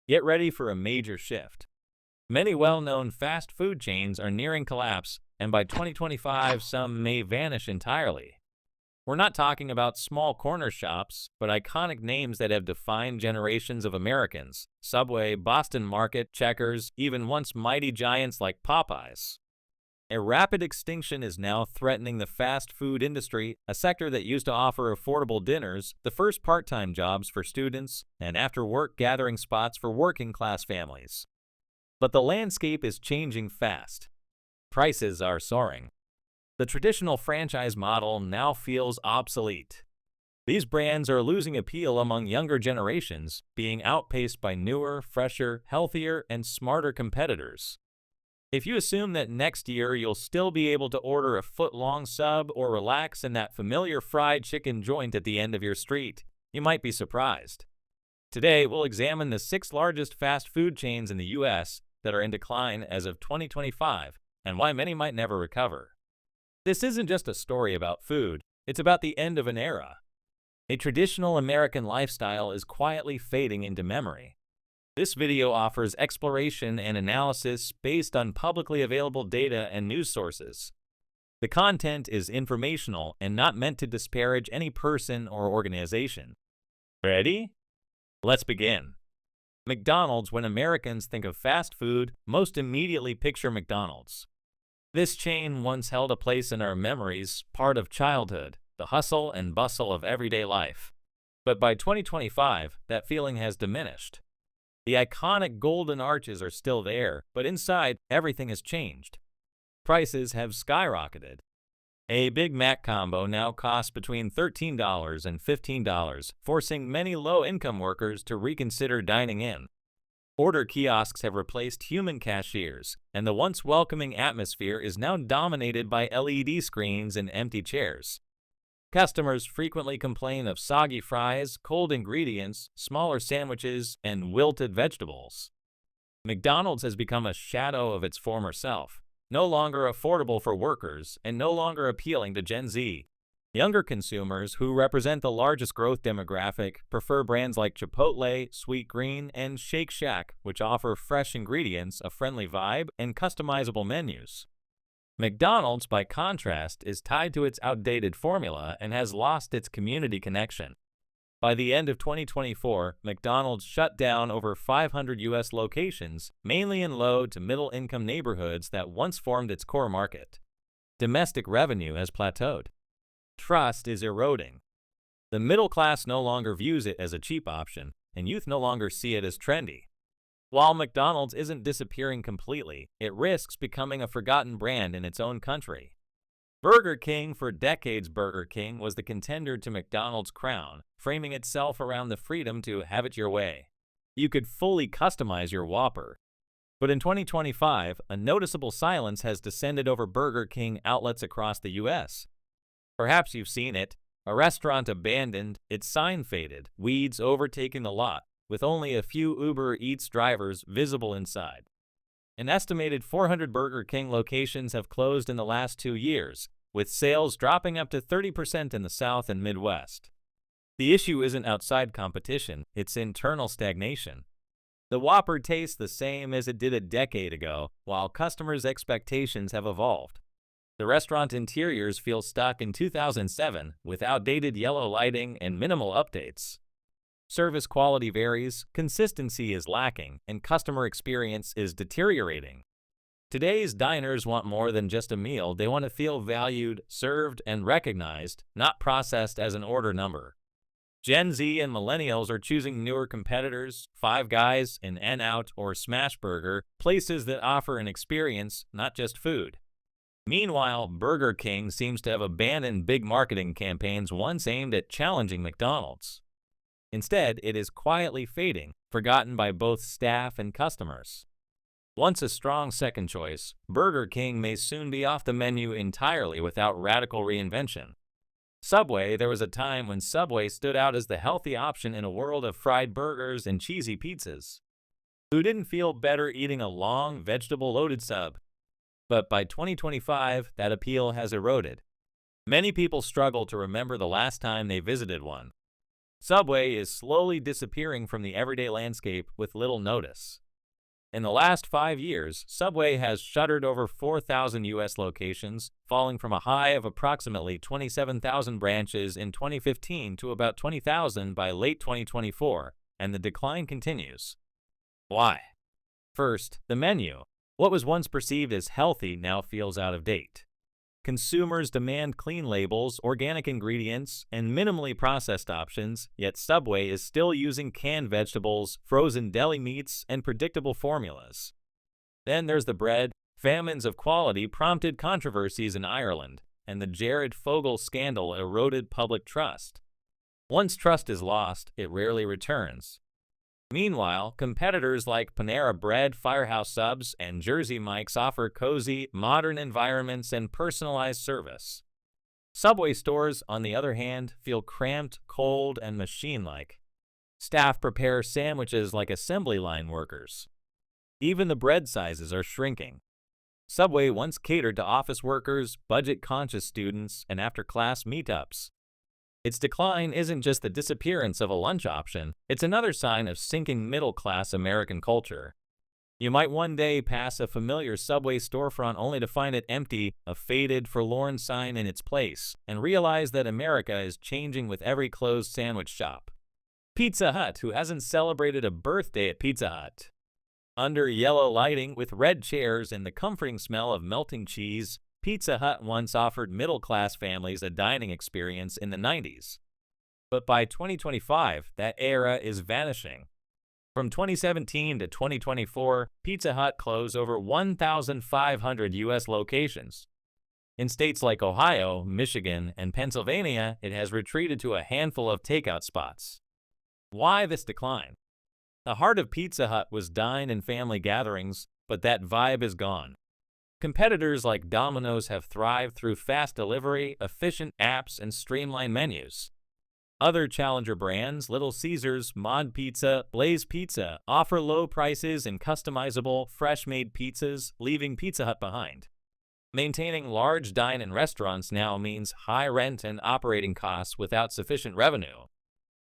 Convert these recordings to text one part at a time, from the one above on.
Get ready for a major shift. Many well-known fast food chains are nearing collapse, and by 2025, some may vanish entirely. We're not talking about small corner shops, but iconic names that have defined generations of Americans. Subway, Boston Market, Checkers, even once mighty giants like Popeyes. A rapid extinction is now threatening the fast food industry, a sector that used to offer affordable dinners, the first part-time jobs for students, and after-work gathering spots for working-class families. But the landscape is changing fast. Prices are soaring. The traditional franchise model now feels obsolete. These brands are losing appeal among younger generations, being outpaced by newer, fresher, healthier, and smarter competitors. If you assume that next year you'll still be able to order a foot-long sub or relax in that familiar fried chicken joint at the end of your street, you might be surprised. Today, we'll examine the 6 largest fast food chains in the U.S. that are in decline as of 2025 and why many might never recover. This isn't just a story about food, it's about the end of an era. A traditional American lifestyle is quietly fading into memory. This video offers exploration and analysis based on publicly available data and news sources. The content is informational and not meant to disparage any person or organization. Ready? Let's begin. McDonald's. When Americans think of fast food, most immediately picture McDonald's. This chain once held a place in our memories, part of childhood, the hustle and bustle of everyday life. But by 2025, that feeling has diminished. The iconic golden arches are still there, but inside, everything has changed. Prices have skyrocketed. A Big Mac combo now costs between $13 and $15, forcing many low-income workers to reconsider dining in. Order kiosks have replaced human cashiers, and the once welcoming atmosphere is now dominated by LED screens and empty chairs. Customers frequently complain of soggy fries, cold ingredients, smaller sandwiches, and wilted vegetables. McDonald's has become a shadow of its former self, no longer affordable for workers and no longer appealing to Gen Z. Younger consumers, who represent the largest growth demographic, prefer brands like Chipotle, Sweet Green, and Shake Shack, which offer fresh ingredients, a friendly vibe, and customizable menus. McDonald's, by contrast, is tied to its outdated formula and has lost its community connection. By the end of 2024, McDonald's shut down over 500 U.S. locations, mainly in low to middle-income neighborhoods that once formed its core market. Domestic revenue has plateaued. Trust is eroding. The middle class no longer views it as a cheap option, and youth no longer see it as trendy. While McDonald's isn't disappearing completely, it risks becoming a forgotten brand in its own country. Burger King. For decades, Burger King was the contender to McDonald's crown, framing itself around the freedom to have it your way. You could fully customize your Whopper. But in 2025, a noticeable silence has descended over Burger King outlets across the U.S. Perhaps you've seen it. A restaurant abandoned, its sign faded, weeds overtaking the lot, with only a few Uber Eats drivers visible inside. An estimated 400 Burger King locations have closed in the last 2 years, with sales dropping up to 30% in the South and Midwest. The issue isn't outside competition, it's internal stagnation. The Whopper tastes the same as it did a decade ago, while customers' expectations have evolved. The restaurant interiors feel stuck in 2007, with outdated yellow lighting and minimal updates. Service quality varies, consistency is lacking, and customer experience is deteriorating. Today's diners want more than just a meal. They want to feel valued, served, and recognized, not processed as an order number. Gen Z and millennials are choosing newer competitors, Five Guys, and In-N-Out or Smashburger, places that offer an experience, not just food. Meanwhile, Burger King seems to have abandoned big marketing campaigns once aimed at challenging McDonald's. Instead, it is quietly fading, forgotten by both staff and customers. Once a strong second choice, Burger King may soon be off the menu entirely without radical reinvention. Subway. There was a time when Subway stood out as the healthy option in a world of fried burgers and cheesy pizzas. Who didn't feel better eating a long, vegetable-loaded sub? But by 2025, that appeal has eroded. Many people struggle to remember the last time they visited one. Subway is slowly disappearing from the everyday landscape with little notice. In the last 5 years, Subway has shuttered over 4,000 U.S. locations, falling from a high of approximately 27,000 branches in 2015 to about 20,000 by late 2024, and the decline continues. Why? First, the menu. What was once perceived as healthy now feels out of date. Consumers demand clean labels, organic ingredients, and minimally processed options, yet Subway is still using canned vegetables, frozen deli meats, and predictable formulas. Then there's the bread. Famines of quality prompted controversies in Ireland, and the Jared Fogle scandal eroded public trust. Once trust is lost, it rarely returns. Meanwhile, competitors like Panera Bread, Firehouse Subs, and Jersey Mike's offer cozy, modern environments and personalized service. Subway stores, on the other hand, feel cramped, cold, and machine-like. Staff prepare sandwiches like assembly line workers. Even the bread sizes are shrinking. Subway once catered to office workers, budget-conscious students, and after-class meetups. Its decline isn't just the disappearance of a lunch option, it's another sign of sinking middle-class American culture. You might one day pass a familiar Subway storefront only to find it empty, a faded, forlorn sign in its place, and realize that America is changing with every closed sandwich shop. Pizza Hut, who hasn't celebrated a birthday at Pizza Hut? Under yellow lighting with red chairs and the comforting smell of melting cheese, Pizza Hut once offered middle-class families a dining experience in the 90s. But by 2025, that era is vanishing. From 2017 to 2024, Pizza Hut closed over 1,500 U.S. locations. In states like Ohio, Michigan, and Pennsylvania, it has retreated to a handful of takeout spots. Why this decline? The heart of Pizza Hut was dine and family gatherings, but that vibe is gone. Competitors like Domino's have thrived through fast delivery, efficient apps, and streamlined menus. Other challenger brands, Little Caesars, Mod Pizza, Blaze Pizza, offer low prices and customizable, fresh-made pizzas, leaving Pizza Hut behind. Maintaining large dine-in restaurants now means high rent and operating costs without sufficient revenue.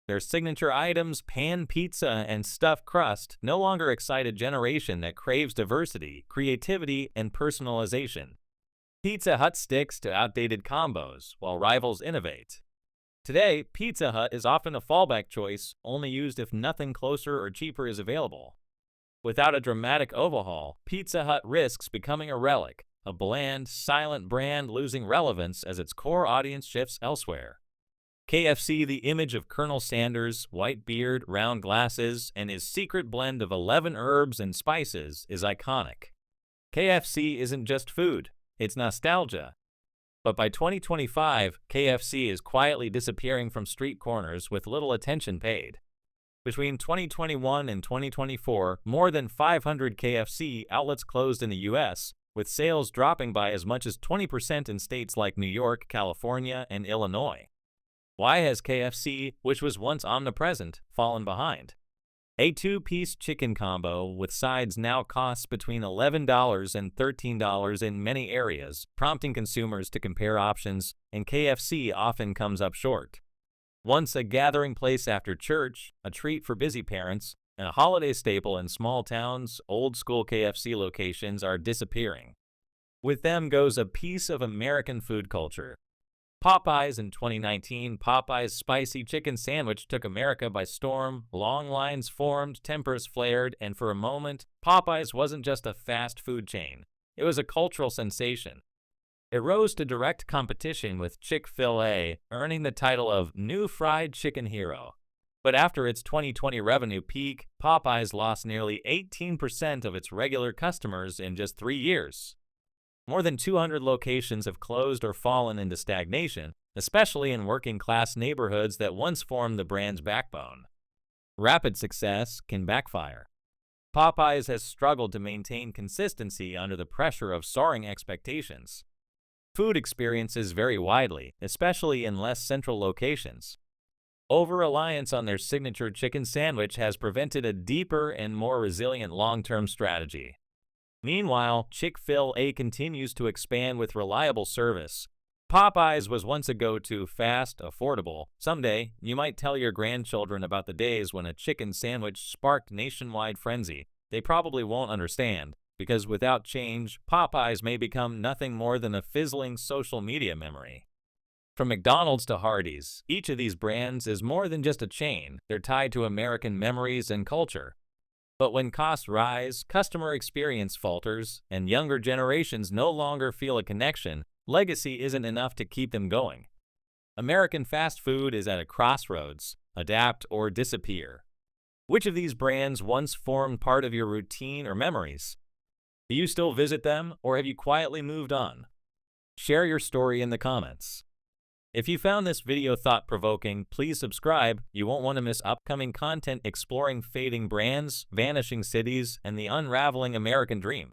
Their signature items, pan pizza and stuffed crust, no longer excite a generation that craves diversity, creativity, and personalization. Pizza Hut sticks to outdated combos, while rivals innovate. Today, Pizza Hut is often a fallback choice, only used if nothing closer or cheaper is available. Without a dramatic overhaul, Pizza Hut risks becoming a relic, a bland, silent brand losing relevance as its core audience shifts elsewhere. KFC, the image of Colonel Sanders' white beard, round glasses, and his secret blend of 11 herbs and spices, is iconic. KFC isn't just food, it's nostalgia. But by 2025, KFC is quietly disappearing from street corners with little attention paid. Between 2021 and 2024, more than 500 KFC outlets closed in the U.S., with sales dropping by as much as 20% in states like New York, California, and Illinois. Why has KFC, which was once omnipresent, fallen behind? A two-piece chicken combo with sides now costs between $11 and $13 in many areas, prompting consumers to compare options, and KFC often comes up short. Once a gathering place after church, a treat for busy parents, and a holiday staple in small towns, old-school KFC locations are disappearing. With them goes a piece of American food culture. Popeyes in 2019, Popeye's spicy chicken sandwich took America by storm. Long lines formed, tempers flared, and for a moment, Popeyes wasn't just a fast food chain. It was a cultural sensation. It rose to direct competition with Chick-fil-A, earning the title of New Fried Chicken Hero. But after its 2020 revenue peak, Popeyes lost nearly 18% of its regular customers in just 3 years. More than 200 locations have closed or fallen into stagnation, especially in working-class neighborhoods that once formed the brand's backbone. Rapid success can backfire. Popeyes has struggled to maintain consistency under the pressure of soaring expectations. Food experiences vary widely, especially in less central locations. Over-reliance on their signature chicken sandwich has prevented a deeper and more resilient long-term strategy. Meanwhile, Chick-fil-A continues to expand with reliable service. Popeyes was once a go-to, fast, affordable. Someday, you might tell your grandchildren about the days when a chicken sandwich sparked nationwide frenzy. They probably won't understand, because without change, Popeyes may become nothing more than a fizzling social media memory. From McDonald's to Hardee's, each of these brands is more than just a chain. They're tied to American memories and culture. But when costs rise, customer experience falters, and younger generations no longer feel a connection, legacy isn't enough to keep them going. American fast food is at a crossroads: adapt or disappear. Which of these brands once formed part of your routine or memories? Do you still visit them, or have you quietly moved on? Share your story in the comments. If you found this video thought-provoking, please subscribe. You won't want to miss upcoming content exploring fading brands, vanishing cities, and the unraveling American dream.